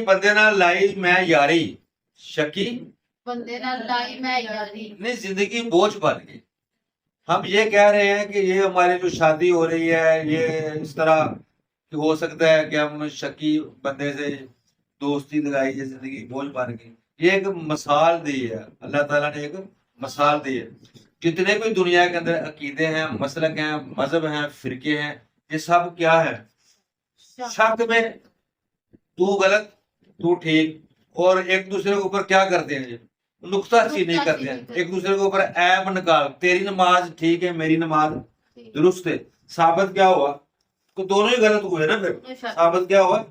بندے نال لائی میں یاری شکی بندے نال لائی میں یاری نہیں زندگی بوجھ بن گئی. ہم یہ کہہ رہے ہیں کہ یہ ہماری جو شادی ہو رہی ہے یہ اس طرح کہ ہو سکتا ہے کہ ہم شکی بندے سے دوستی لگائی ہے زندگی بوجھ بن گئی. یہ ایک مثال دی ہے اللہ تعالیٰ نے، ایک مثال دی ہے. جتنے بھی دنیا کے اندر عقیدے ہیں، مسلک ہیں، مذہب ہیں، فرقے ہیں، یہ سب کیا ہے؟ شک میں تو غلط تو ٹھیک، اور ایک دوسرے کے اوپر کیا کرتے ہیں؟ نقطہ چینی کرتے ہیں، ایک دوسرے کے اوپر عیب نکال. تیری نماز ٹھیک ہے، میری نماز درست ہے. ثابت کیا ہوا؟ تو دونوں ہی غلط ہوئے نا. پھر ثابت کیا ہوا؟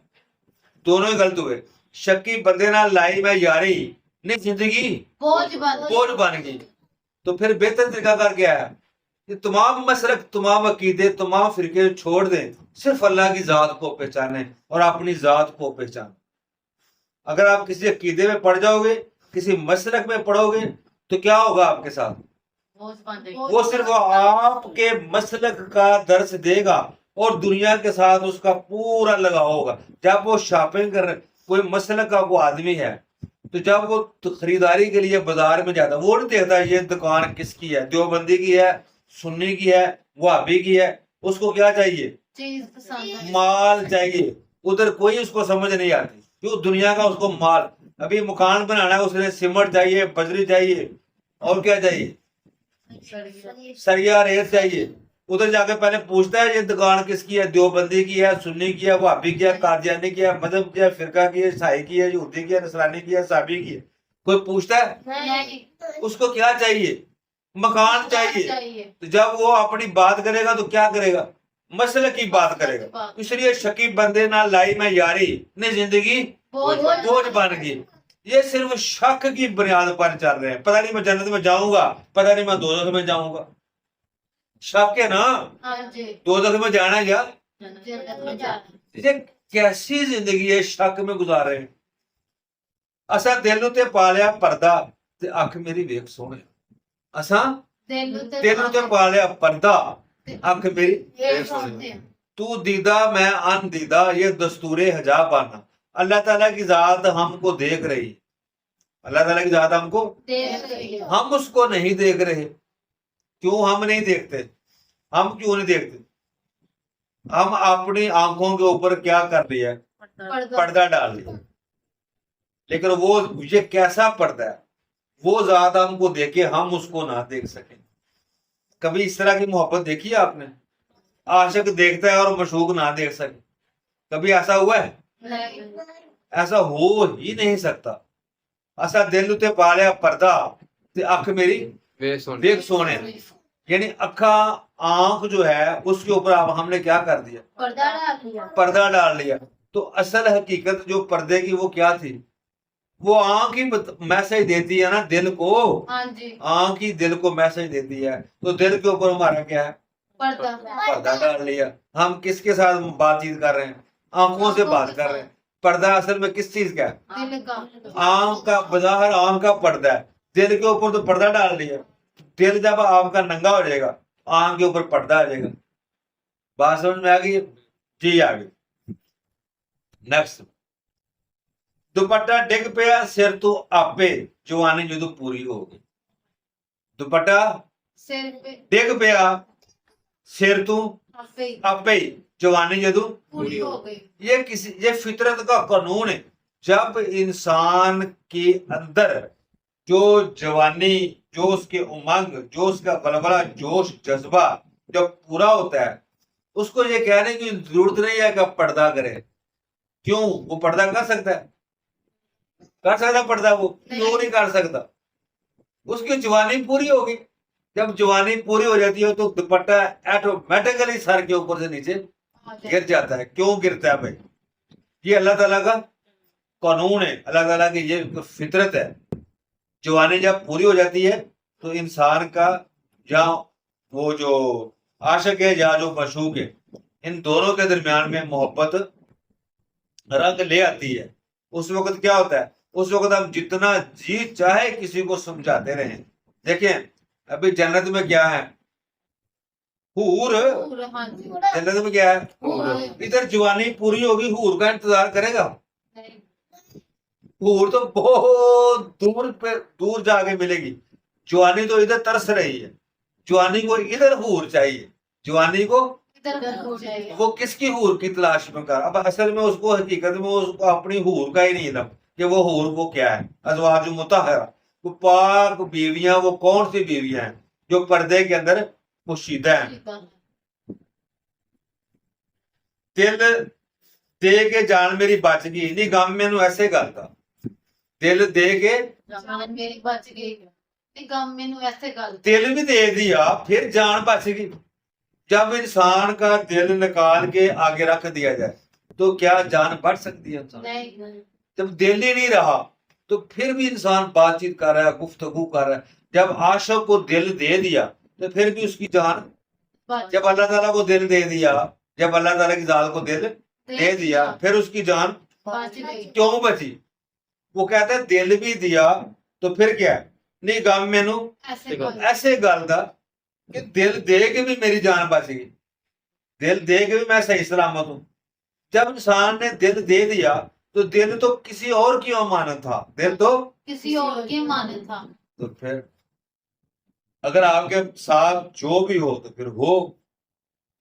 دونوں ہی غلط ہوئے. شکی بندے نال لائی میں یاری نہیں زندگی بوجھ بن گئی. تو پھر بہتر طریقہ کار کیا ہے کہ تمام مسلک، تمام عقیدے، تمام فرقے چھوڑ دیں، صرف اللہ کی ذات کو پہچانیں اور اپنی ذات کو پہچانیں. اگر آپ کسی عقیدے میں پڑ جاؤ گے، کسی مسلک میں پڑھو گے، تو کیا ہوگا آپ کے ساتھ؟ وہ صرف آپ کے مسلک کا درس دے گا اور دنیا کے ساتھ اس کا پورا لگاؤ ہوگا. جب وہ شاپنگ کر رہے، کوئی مسلک کا وہ آدمی ہے، تو جب وہ خریداری کے لیے بازار میں جاتا ہے، وہ نہیں دیکھتا یہ دکان کس کی ہے، دیوبندی کی ہے، سنی کی ہے، وہابی کی ہے. اس کو کیا چاہیے؟ مال چاہیے. ادھر کوئی اس کو سمجھ نہیں آتی کیوں دنیا کا اس کو مال. ابھی مکان بنانا ہے، اس نے سیمنٹ چاہیے، بجری چاہیے، اور کیا چاہیے؟ سریا ریت چاہیے. ادھر جا کے پہلے پوچھتا ہے یہ دکان کس کی ہے، دیوبندی کی ہے، سنی کی ہے، وہابی کی ہے، قادیانی کی ہے، مذہب کی ہے، فرقہ کی ہے، عیسائی کی ہے، یہودی کی ہے، نصرانی کی ہے، صابی کی ہے. کوئی پوچھتا ہے؟ اس کو کیا چاہیے؟ مکان چاہیے. تو جب وہ اپنی بات کرے گا تو کیا کرے گا؟ مسئلے کی بات کرے گا. اس لیے شکی بندے نہ لائی میں یاری نے زندگی بوجھ بن گئی. یہ صرف شک کی بنیاد پر چل رہے ہیں. پتہ نہیں میں جنت میں جاؤں گا، پتہ نہیں میں دوزخ میں جاؤں گا. شک ہے نا. دوزخ میں جانا ہے کیا؟ یہ کیسی زندگی ہے شک میں گزار رہے ہیں. اسا دل تے پا لیا پردہ تے اکھ میری ویکھ سونے. اسا دل تے پا لیا پردہ اکھ میری ویکھ سونے. تو دیدہ میں ان دیدہ، یہ دستور حجاب بانا. اللہ تعالیٰ کی ذات ہم کو دیکھ رہی، اللہ تعالیٰ کی ذات ہم کو دیکھ رہی، ہم اس کو نہیں دیکھ رہے. کیوں ہم نہیں دیکھتے؟ ہم کیوں نہیں دیکھتے؟ ہم اپنی آنکھوں کے اوپر کیا کر لیا؟ پردہ ڈال لیا. لیکن وہ یہ کیسا پردہ ہے؟ وہ ذات ہم کو دیکھے، ہم اس کو نہ دیکھ سکیں. کبھی اس طرح کی محبت دیکھی ہے آپ نے؟ عاشق دیکھتا ہے اور مشوق نہ دیکھ سکے. کبھی ایسا ہوا ہے؟ ایسا ہو ہی نہیں سکتا. ایسا دل تے پا لیا پردہ تے اکھ میری دیکھ سونے. یعنی اکھا آنکھ جو ہے اس کے اوپر ہم نے کیا کر دیا؟ پردہ ڈال لیا. تو اصل حقیقت جو پردے کی وہ کیا تھی؟ وہ آنکھ ہی میسج دیتی ہے نا دل کو. آنکھ ہی دل کو میسج دیتی ہے. تو دل کے اوپر ہمارا کیا ہے؟ پردہ ڈال لیا. ہم کس کے ساتھ بات چیت کر رہے ہیں؟ آنکھوں سے بات کر رہے ہیں. پردہ اصل میں کس چیز کا ہے؟ آنکھ کا. بظاہر آنکھ کا پردہ ہے، دل کے اوپر تو پردہ ڈال لیا. دل جب آپ کا ننگا ہو جائے گا، آنکھ کے اوپر پردہ آ جائے گا. بات سمجھ میں آ گئی؟ جی آگے نیکسٹ. دوپٹہ ڈگ پیا سر تو آپے، جوانی جدو پوری ہو گئی. دوپٹہ ڈگ پیا سر تو آپے، جوانی جدو پوری ہو گئی. یہ فطرت کا قانون ہے. جب انسان کے اندر جو جوانی، جو اس کے امنگ، جو اس کا بلبلہ، جوش، جذبہ جب پورا ہوتا ہے، اس کو یہ کہنے کی ضرورت نہیں ہے کہ پردہ کرے. کیوں؟ وہ پردہ کر سکتا ہے؟ کر سکتا پردہ؟ وہ کیوں نہیں کر سکتا؟ اس کی جوانی پوری ہوگی. جب جوانی پوری ہو جاتی ہے تو دوپٹہ ایٹومیٹیکلی سر کے اوپر سے نیچے گر جاتا ہے. کیوں گرتا ہے بھائی؟ یہ اللہ تعالیٰ کا قانون ہے، اللہ تعالیٰ کی یہ فطرت ہے. جوانی جب پوری ہو جاتی ہے تو انسان کا یا وہ جو عاشق ہے یا جو مشوق ہے، ان دونوں کے درمیان میں محبت رنگ لے آتی ہے. اس وقت کیا ہوتا ہے؟ اس وقت ہم جتنا جی چاہے کسی کو سمجھاتے رہیں. دیکھیں ابھی جنت میں کیا ہے؟ حور. جنت میں کیا ہے؟ ادھر جوانی پوری ہوگی، حور کا انتظار کرے گا؟ हूर तो बहुत दूर पे दूर जाके मिलेगी। जवानी तो इधर तरस रही है, जवानी को इधर हूर चाहिए, जवानी को इधर हो जाएगा। वो किसकी हूर की तलाश में कर। अब असल में उसको हकीकत में उसको अपनी हूर का ही नहीं इल्म कि वो हूर वो क्या है। अज़वाज मुतहरा, वो पाक बीवियां, वो कौन सी बीवियां हैं जो पर्दे के अंदर पोशीदा हैं। दिल दे के जान मेरी बच गई, नहीं गम मैनू ऐसे करता। दिल दे के जान मेरी बच गई ते गम मैनू ऐसे गल दिल भी दे दिया, फिर जान बच गई। जब इंसान का दिल निकाल के आगे रख दिया जाए तो क्या जान बढ़ सकती है इंसान? नहीं जब दिल ही नहीं रहा तो फिर भी इंसान बातचीत कर रहा है, गुफ्तगू कर रहा है। जब आशिक को दिल दे दिया तो फिर भी उसकी जान, बच जब अल्लाह ताला को दिल दे दिया, जब अल्लाह ताला की जात को दिल दे दिया, फिर उसकी जान बच गई। क्यों बची? वो कहता है दिल भी दिया तो फिर क्या है? नहीं गम मैनू ऐसे गल ऐसे गल दा कि दिल दे के भी मेरी जान बच गई, दिल दे के भी मैं सही सलामत हूं। जब इंसान ने दिल दे दिया तो दिल तो किसी और की अमानत था, दिल तो किसी और के मानत था। तो फिर अगर आपके साथ जो भी हो तो फिर हो,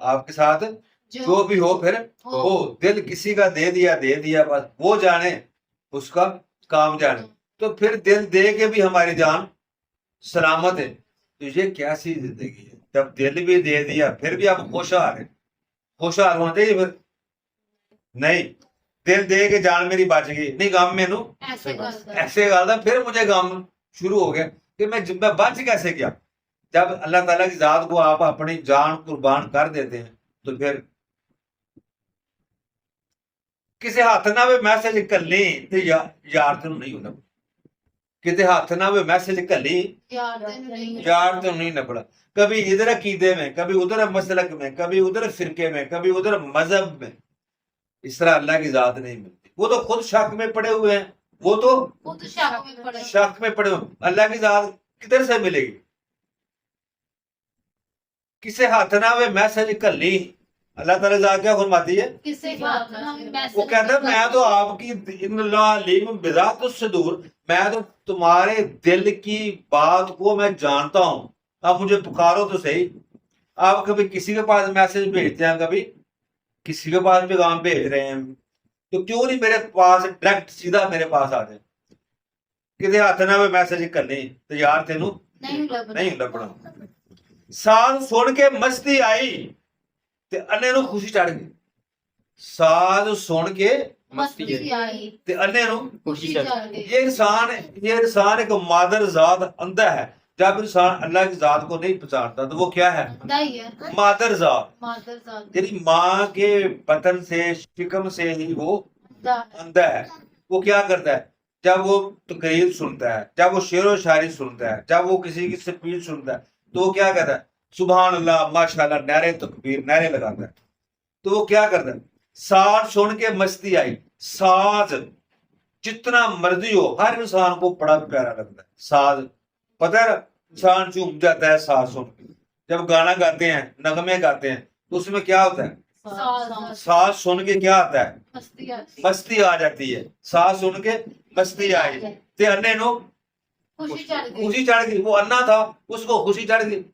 आपके साथ जो भी हो फिर हो। दिल किसी का दे दिया, बस वो जाने, उसका काम जाने। तो फिर दिल दे के भी हमारी जान सलामत है। तो ये कैसी जिंदगी है? जब दिल भी दे दिया फिर भी आप खुशहाल हैं। खुशहाल होना चाहिए फिर नहीं। दिल दे के जान मेरी बच गई, नहीं गम मैनू ऐसे गल ऐसे गल दा, फिर मुझे गम शुरू हो गया कि मैं बच कैसे गया। जब अल्लाह ताला की जात को आप अपनी जान कुर्बान कर देते हैं तो फिर ਕਿਸੇ ਹੱਥ ਨਾ ਵੀ ਮੈਸੇਜ ਕੱਲੀ ਤੇ ਯਾਰ ਤੈਨੂੰ ਨਹੀਂ ਹੁੰਦਾ, किते हाथ ना वे मैसेज कली यार तेनू नहीं यार तो नहीं नपड़ा। कभी इधर अकीदे में, कभी उधर मसलक में, कभी उधर फिरके में, कभी उधर मजहब में। इस तरह अल्लाह की जात नहीं मिलती। वो तो खुद शक में पड़े हुए हैं, वो तो वो तो शक में पड़े। शक में पड़े हुए। अल्लाह की जात किधर से मिलेगी? किसे हाथ ना वे मैसेज कली। अल्लाह ताला जात क्या फरमाती है? किसी बात ना मैसेज वो कहता है मैं तो आपकी बिजात सदूर, मैं तो तुम्हारे दिल की बात को मैं जानता हूं। आप मुझे पुकारो तो सही। आप कभी किसी के पास मैसेज भेजते हैं, कभी किसी के पास पैगाम भेज रहे हैं, तो क्यों नहीं मेरे पास डायरेक्ट सीधा मेरे पास आ जाए? किसी हाथ ना मैसेज करनी तो यार तेनू नहीं लबना नहीं लभना। साथ सुन के मस्ती आई ते अन्ने नू खुशी चढ़ गई। साज सुन के मस्ती आई ते अन्ने नू खुशी चढ़ गई। ये इंसान एक मादर जात अंधा है। जब इंसान अल्लाह की जात को नहीं पहचानता तो वो क्या है? अंधा ही है, मादर जात, मादर जात यानी माँ के बतन से, शिकम से ही वो अंधा अंधा है। वो क्या करता है? जब वो तकरीर सुनता है, जब वो शेर व शायरी सुनता है, जब वो किसी की स्पीच सुनता है, तो वो क्या कहता है? सुभान अल्लाह, माशाल्लाह, नारे तकबीर, नारे लगाता है। तो वो क्या करता है? साज सुन के मस्ती आई। साज जितना मर्जी हो, हर इंसान को बड़ा प्यारा लगता है साज। पता है, इंसान झूम जाता है साज सुन के। जब गाना गाते हैं, नगमे गाते हैं, तो उसमें क्या होता है? साज साज सुन के क्या आता है? मस्ती आती मस्ती आ जाती है। साज सुन के मस्ती आई ते अन्ने नो खुशी चढ़ गई। खुशी चढ़ गई। वो अन्ना था, उसको खुशी चढ़ गई।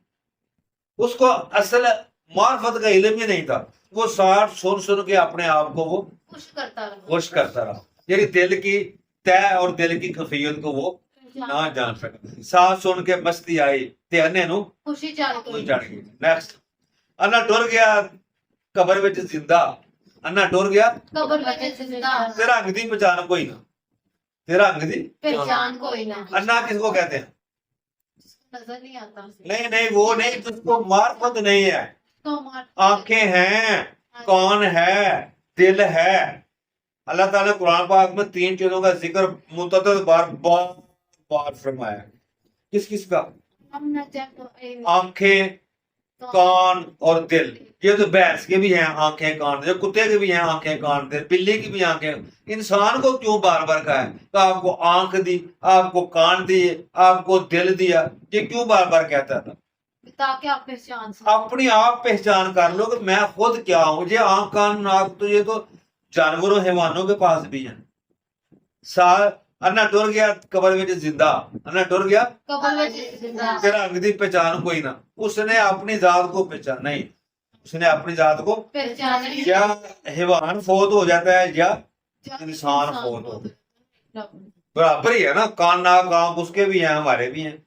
उसको असल मार्फत का इल्म ही नहीं था। वो साठ सुन सुन के अपने आप को वो खुश करता रहा। खुश करता रहा। यानी दिल की तय और दिल की खफियत को वो ना जान सका। साथ सुन के मस्ती आई ते अन्ने नू खुशी चढ़ खुशी गई। चढ़ गई। नेक्स्ट, अन्ना टुर गया कबर विच जिंदा। अन्ना टुर गया कबर में जिंदा ते रंग दी पहचान कोई ना, ते रंग दी पहचान कोई ना। अन्ना किसको कहते हैं? नजर नहीं आता नहीं वो नहीं, जिसको मार्फत नहीं है। तो मार आंखें हैं, कौन है, दिल है। अल्लाह ताला कुरान पाक में 3 चीजों का जिक्र मुतअद्दिद बार फरमाया। किस किस का? हम न जाए आंखें, कान और दिल। ये तो भैंस के भी हैं आंखें कान, जो कुत्ते के भी हैं आंखें कान दिल, बिल्ली की भी आंखें। इंसान को क्यों बार बार कहा है? तो आपको आंख दी, आपको कान दिए, आपको दिल दिया, ये क्यों बार बार कहता था? ताकि आप पहचान सकें। अपनी आप पहचान कर लो कि मैं खुद क्या हूं। ये आंख कान नाक तो ये तो जानवरों हैवानों के पास भी है। अन्ना टुर गया कबर में जिंदा, अन्ना टुर गया कबर में जिंदा तेरा अंग दी पहचान कोई ना। उसने अपनी जात को पहचान नहीं, उसने अपनी जात को पहचान नहीं। या हैवान फौत हो जाता है या इंसान फौत हो, बराबर ही है ना। कान नाक आंख उसके भी हैं हमारे भी हैं।